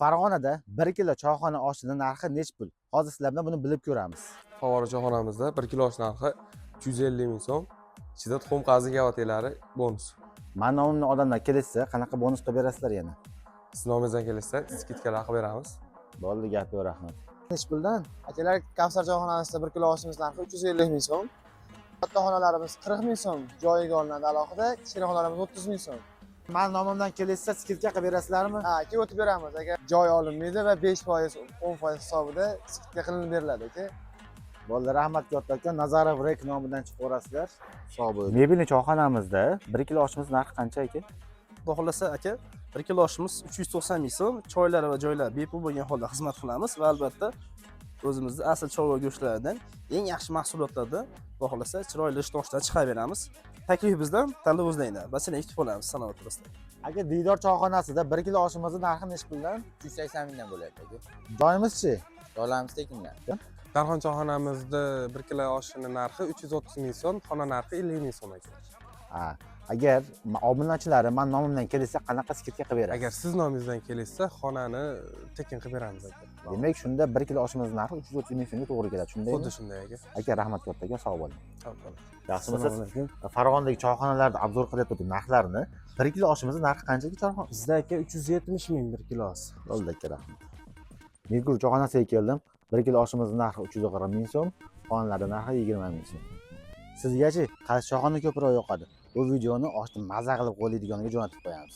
Farg'onada 1 kilo choyxona oshining narxi nech pul? Hozir sizlardan buni bilib ko'ramiz. Favvora choyxonamizda 1 kilo osh narxi 250 ming so'm. Ichida tuxum qazi kavotelari bonus. Men nomimdan odamlar kelishsa, qanaqa bonus qilib berasizlar yana? Siz nomingizdan kelishsa, skidkalar qilib beramiz. Bo'ldi, gap yo'q, rahmat. Nech puldan? Akalar, Kavsar choyxonasida 1 kilo oshimiz narxi 350 ming so'm. Katta xonalarimiz 40 ming so'm joyiga olinadi alohida, kichkina xonalarimiz 30 ming so'm. Men nomimdan kelishsa, skidka qilib berasizlarmi? Ha, aka o'tib beramiz aka. Joy olinmaydi va 5%, 10% hisobida skidka qilinib beriladi aka. Bo'ldi, rahmat katta aka. Nazarov Rek nomidan chiqib ko'rasizlar. Sog' bo'ling. Mebelni choyxonamizda 1 kilo oshimiz narxi qancha aka? Xudo xohlasa aka 1 kilo oshimiz 390 ming so'm. Choylar va joylar bepul bo'lgan holda xizmat qilamiz va albatta o'zimizning asl choy va go'shtlaridan eng yaxshi mahsulotlardan xudo xohlasa chiroyli ishtoshlar chiqaraveramiz. Taklif bizdan, tanlov o'zingizdan. Masalan, kutib olamiz sanoat turasida. Aka, Diydor choyxonasida 1 kilo oshimizning narxi nech puldan? 380 mingdan bo'lyapti aka. Joyimiz-chi? Joylarimiz tekindan. Darxon choyxonamizda 1 kilo oshining narxi 330 ming so'm, xona narxi 50 ming so'm aka. Ha, agar obunachilari men nomimdan kelishsa, qanaqa skidka qilib berasiz? Agar siz nomingizdan kelishsa, xonani tekin qilib beramiz aka. Demak, shunda 1 kilo oshimiz narxi 330 ming so'mga to'g'ri keladi, shundaymi? Xuddi shunday aka. Aka, rahmat katta aka, sog' bo'ling. Sog' Yaxshimisiz? Farg'onadagi choyxonalarda obzor qilyapti narxlarni. 1 kilo oshimizning narxi qanchaga choyxona? Bizda aka 370 ming 1 kilosi. Bo'ldi aka, rahmat. Mirgul choyxonasiga keldim. 1 kilo oshimizning narxi 340 ming so'm, xonalarda narxi 20 ming so'm. Sizgachi qaysi choyxona ko'proq yoqadi? Bu videoni oshni maza qilib qo'yadiganiga jo'natib qo'yamiz.